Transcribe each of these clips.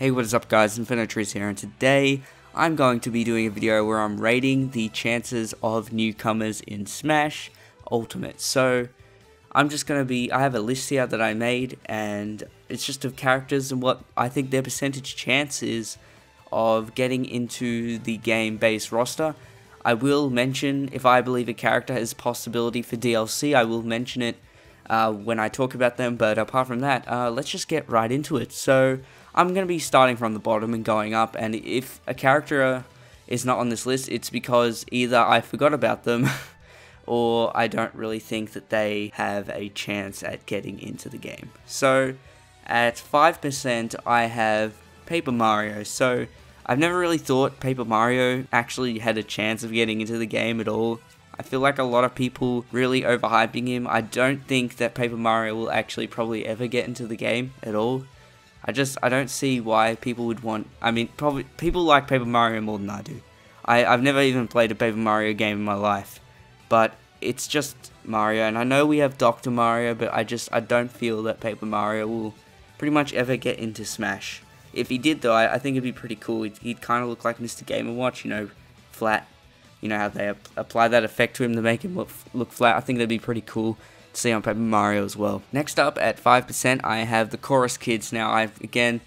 Hey, what is up guys, Infinitrees here, and today I'm going to be doing a video where I'm rating the chances of newcomers in Smash Ultimate. So, I have a list here that I made, and it's just of characters and what I think their percentage chance is of getting into the game-based roster. I will mention, if I believe a character has possibility for DLC, I will mention it when I talk about them, but apart from that, let's just get right into it. So, I'm going to be starting from the bottom and going up, and if a character is not on this list, it's because either I forgot about them, or I don't really think that they have a chance at getting into the game. So, at 5%, I have Paper Mario. So, I've never really thought Paper Mario actually had a chance of getting into the game at all. I feel like a lot of people really overhyping him. I don't think that Paper Mario will actually probably ever get into the game at all. I don't see why people would want, probably people like Paper Mario more than I do. I've never even played a Paper Mario game in my life, but it's just Mario, and I know we have Dr. Mario, but I don't feel that Paper Mario will pretty much ever get into Smash. If he did though, I think it'd be pretty cool. He'd kind of look like Mr. Game & Watch, you know, flat. You know how they apply that effect to him to make him look flat. I think that'd be pretty cool to see on Paper Mario as well. Next up at 5%, I have the Chorus Kids. Now, again,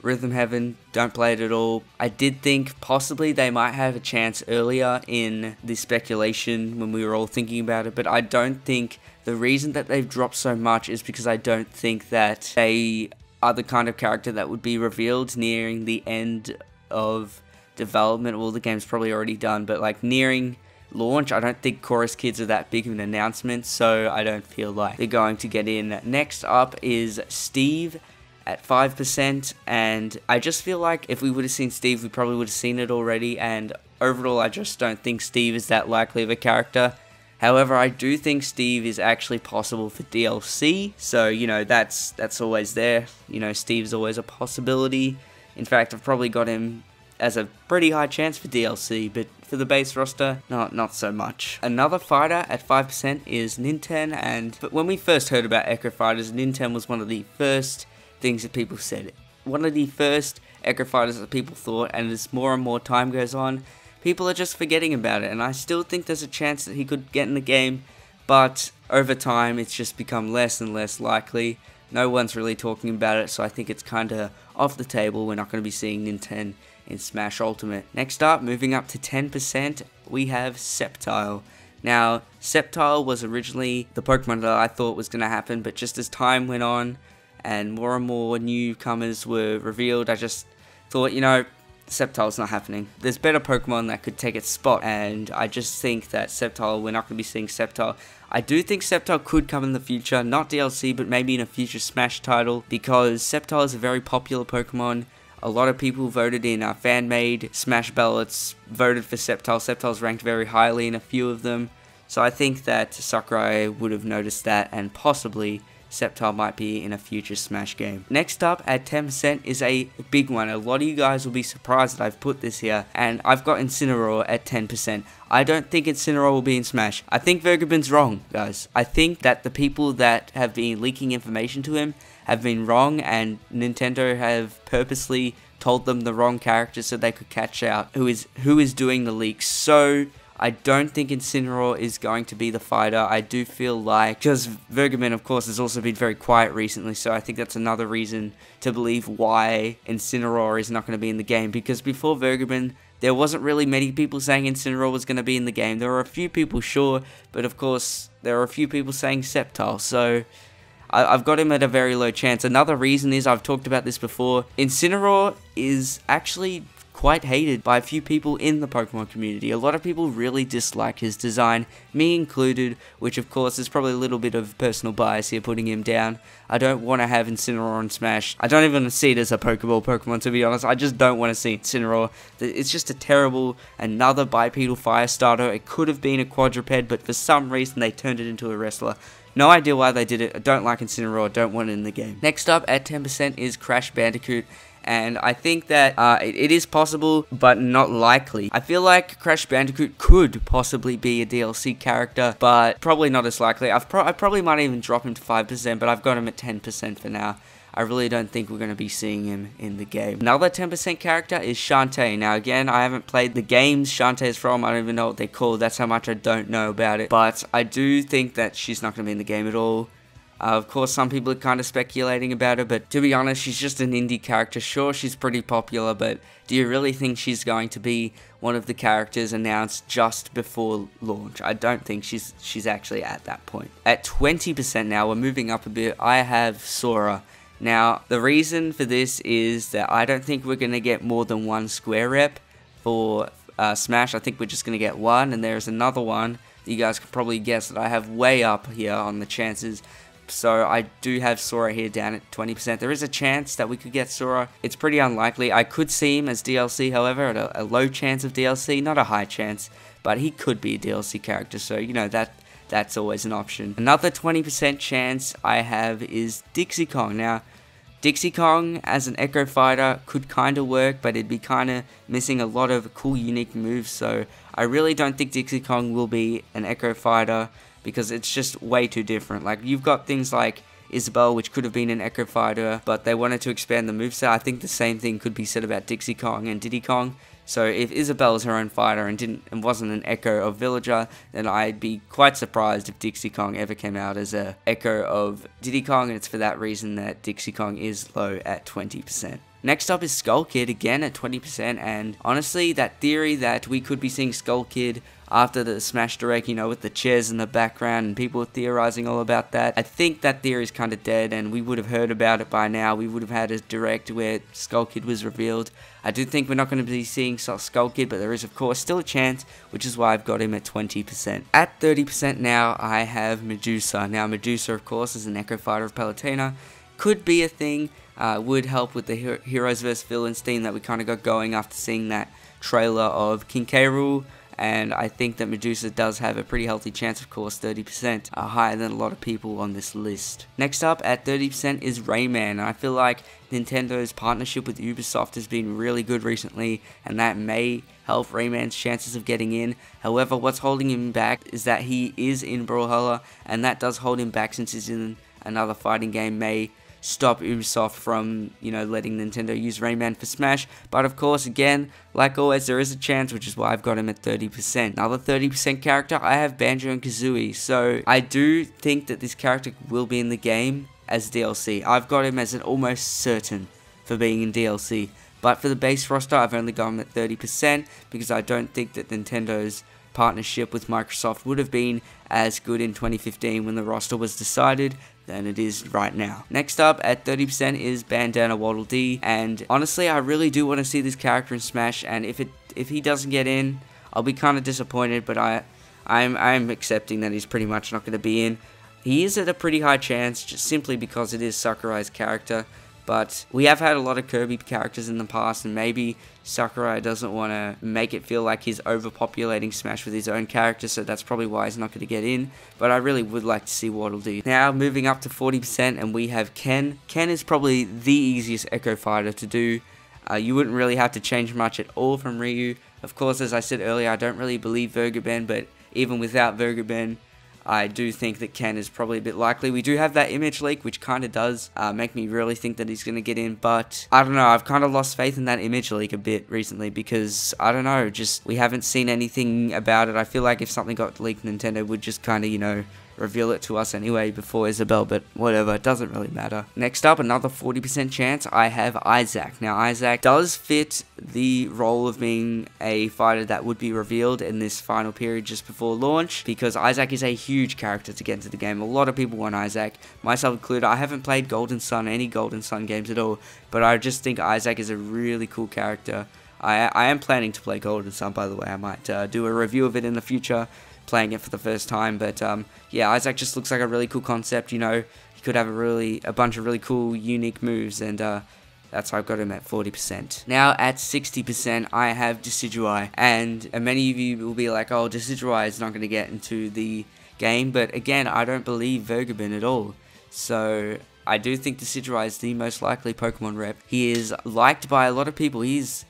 Rhythm Heaven, don't play it at all. I did think possibly they might have a chance earlier in the speculation when we were all thinking about it, but I don't think the reason that they've dropped so much is because I don't think that they are the kind of character that would be revealed nearing the end of development. Well, the game's probably already done, but like nearing launch, I don't think Chorus Kids are that big of an announcement, so I don't feel like they're going to get in. Next up is Steve at 5%, and I just feel like if we would have seen Steve, we probably would have seen it already, and overall I just don't think Steve is that likely of a character. However, I do think Steve is actually possible for DLC, so you know, that's always there. You know, Steve's always a possibility. In fact, I've probably got him as a pretty high chance for DLC, but for the base roster, not so much. Another fighter at 5% is Ninten, but when we first heard about Echo Fighters, Ninten was one of the first things that people said. One of the first Echo Fighters that people thought, and as more and more time goes on, people are just forgetting about it, and I still think there's a chance that he could get in the game, but over time it's just become less and less likely. No one's really talking about it, so I think it's kinda off the table. We're not going to be seeing Ninten in Smash Ultimate. Next up, moving up to 10%, we have Sceptile. Now, Sceptile was originally the Pokemon that I thought was going to happen, but just as time went on and more newcomers were revealed, I just thought, you know, Sceptile's not happening. There's better Pokemon that could take its spot, and I just think that Sceptile, we're not going to be seeing Sceptile. I do think Sceptile could come in the future, not DLC, but maybe in a future Smash title, because Sceptile is a very popular Pokemon. A lot of people voted in fan-made Smash ballots, voted for Sceptile. Sceptile's ranked very highly in a few of them, so I think that Sakurai would have noticed that, and possibly Sceptile might be in a future Smash game. Next up at 10% is a big one. A lot of you guys will be surprised that I've put this here, and I've got Incineroar at 10%. I don't think Incineroar will be in Smash. I think Vergobin's wrong, guys. I think that the people that have been leaking information to him have been wrong, and Nintendo have purposely told them the wrong character so they could catch out who is doing the leaks. So I don't think Incineroar is going to be the fighter. I do feel like, because Vergobin, of course, has also been very quiet recently, so I think that's another reason to believe why Incineroar is not going to be in the game, because before Vergobin, there wasn't really many people saying Incineroar was going to be in the game. There were a few people, sure, but of course, there are a few people saying Sceptile, so I've got him at a very low chance. Another reason is, I've talked about this before, Incineroar is actually quite hated by a few people in the Pokemon community. A lot of people really dislike his design, me included, which of course is probably a little bit of personal bias here putting him down. I don't want to have Incineroar in Smash. I don't even see it as a Pokeball Pokemon, to be honest. I just don't want to see Incineroar. It's just a terrible, another bipedal fire starter. It could have been a quadruped, but for some reason they turned it into a wrestler. No idea why they did it. I don't like Incineroar. Don't want it in the game. Next up at 10% is Crash Bandicoot. And I think that it is possible, but not likely. I feel like Crash Bandicoot could possibly be a DLC character, but probably not as likely. I probably might even drop him to 5%, but I've got him at 10% for now. I really don't think we're going to be seeing him in the game. Another 10% character is Shantae. Now again, I haven't played the games Shantae is from. I don't even know what they're called. That's how much I don't know about it. But I do think that she's not going to be in the game at all. Of course, some people are kind of speculating about her, but to be honest, she's just an indie character. Sure, she's pretty popular, but do you really think she's going to be one of the characters announced just before launch? I don't think she's actually at that point. At 20% now, we're moving up a bit, I have Sora. Now, the reason for this is that I don't think we're going to get more than one square rep for Smash. I think we're just going to get one, and there's another one that you guys can probably guess that I have way up here on the chances. So I do have Sora here down at 20%. There is a chance that we could get Sora. It's pretty unlikely. I could see him as DLC, however, at a low chance of DLC, not a high chance, but he could be a DLC character, so you know that's always an option. Another 20% chance I have is Dixie Kong. Now, Dixie Kong as an Echo Fighter could kind of work, but it'd be kind of missing a lot of cool, unique moves, so I really don't think Dixie Kong will be an Echo Fighter, because it's just way too different. Like, you've got things like Isabelle, which could have been an Echo Fighter, but they wanted to expand the moveset. I think the same thing could be said about Dixie Kong and Diddy Kong. So if Isabelle is her own fighter and wasn't an Echo of Villager, then I'd be quite surprised if Dixie Kong ever came out as a Echo of Diddy Kong, and it's for that reason that Dixie Kong is low at 20%. Next up is Skull Kid, again at 20%, and honestly, that theory that we could be seeing Skull Kid after the Smash Direct, you know, with the chairs in the background and people theorizing all about that, I think that theory is kind of dead, and we would have heard about it by now. We would have had a Direct where Skull Kid was revealed. I do think we're not going to be seeing Skull Kid, but there is, of course, still a chance, which is why I've got him at 20%. At 30% now, I have Medusa. Now, Medusa, of course, is an Echo Fighter of Palutena. Could be a thing. Would help with the Heroes vs. Villains theme that we kind of got going after seeing that trailer of King K. Rool. And I think that Medusa does have a pretty healthy chance, of course, 30%, higher than a lot of people on this list. Next up at 30% is Rayman, and I feel like Nintendo's partnership with Ubisoft has been really good recently, and that may help Rayman's chances of getting in. However, what's holding him back is that he is in Brawlhalla, and that does hold him back since he's in another fighting game, may stop Ubisoft from, you know, letting Nintendo use Rayman for Smash. But of course, again, like always, there is a chance, which is why I've got him at 30%. Another 30% character, I have Banjo and Kazooie. So I do think that this character will be in the game as DLC. I've got him as an almost certain for being in DLC. But for the base roster, I've only got him at 30% because I don't think that Nintendo's partnership with Microsoft would have been as good in 2015 when the roster was decided than it is right now. Next up at 30% is Bandana Waddle Dee, and honestly I really do want to see this character in Smash, and if he doesn't get in, I'll be kind of disappointed, but I'm accepting that he's pretty much not going to be in. He is at a pretty high chance just simply because it is Sakurai's character. But we have had a lot of Kirby characters in the past, and maybe Sakurai doesn't want to make it feel like he's overpopulating Smash with his own character, so that's probably why he's not going to get in. But I really would like to see Waddle Dee. Now, moving up to 40%, and we have Ken. Ken is probably the easiest Echo Fighter to do. You wouldn't really have to change much at all from Ryu. Of course, as I said earlier, I don't really believe Vergaben, but even without Vergaben, I do think that Ken is probably a bit likely. We do have that image leak, which kind of does make me really think that he's going to get in, but I don't know, I've kind of lost faith in that image leak a bit recently because, I don't know, just we haven't seen anything about it. I feel like if something got leaked, Nintendo would just kind of, you know, reveal it to us anyway before Isabelle, but whatever, it doesn't really matter. Next up, another 40% chance, I have Isaac. Now, Isaac does fit the role of being a fighter that would be revealed in this final period just before launch, because Isaac is a huge character to get into the game. A lot of people want Isaac, myself included. I haven't played Golden Sun, any Golden Sun games at all, but I just think Isaac is a really cool character. I am planning to play Golden Sun, by the way. I might do a review of it in the future, playing it for the first time, but yeah, Isaac just looks like a really cool concept. You know, he could have a bunch of really cool, unique moves, and that's why I've got him at 40%. Now at 60%, I have Decidueye, and many of you will be like, oh, Decidueye is not going to get into the game, but again, I don't believe Vergaben at all, so I do think Decidueye is the most likely Pokemon rep. He is liked by a lot of people. He's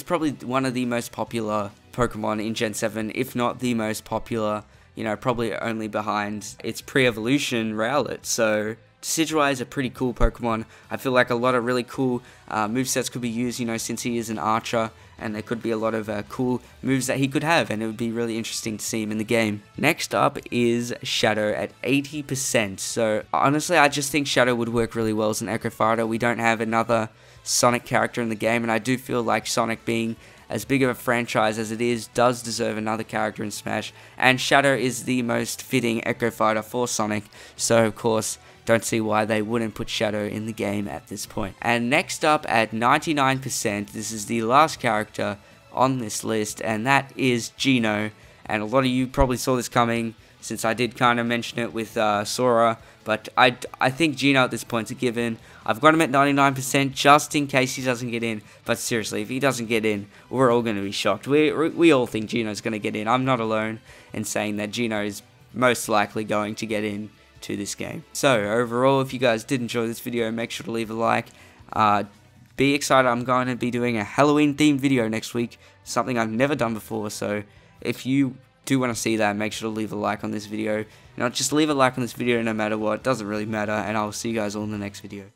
probably one of the most popular Pokemon in Gen 7, if not the most popular, you know, probably only behind its pre-evolution Rowlet. So Decidueye is a pretty cool Pokemon. I feel like a lot of really cool movesets could be used, you know, since he is an archer, and there could be a lot of cool moves that he could have, and it would be really interesting to see him in the game. Next up is Shadow at 80%. So honestly, I just think Shadow would work really well as an Echo Fighter. We don't have another Sonic character in the game, and I do feel like Sonic, being as big of a franchise as it is, does deserve another character in Smash, and Shadow is the most fitting Echo Fighter for Sonic, so of course, don't see why they wouldn't put Shadow in the game at this point. And next up at 99%, this is the last character on this list, and that is Geno. And a lot of you probably saw this coming, since I did kind of mention it with Sora, but I think Geno at this point's a given. I've got him at 99% just in case he doesn't get in, but seriously, if he doesn't get in, we're all going to be shocked. We all think Geno's going to get in. I'm not alone in saying that Geno is most likely going to get in to this game. So overall, if you guys did enjoy this video, make sure to leave a like. Be excited, I'm going to be doing a Halloween themed video next week, something I've never done before, so if you do want to see that, make sure to leave a like on this video. Just leave a like on this video no matter what, it doesn't really matter, and I'll see you guys all in the next video.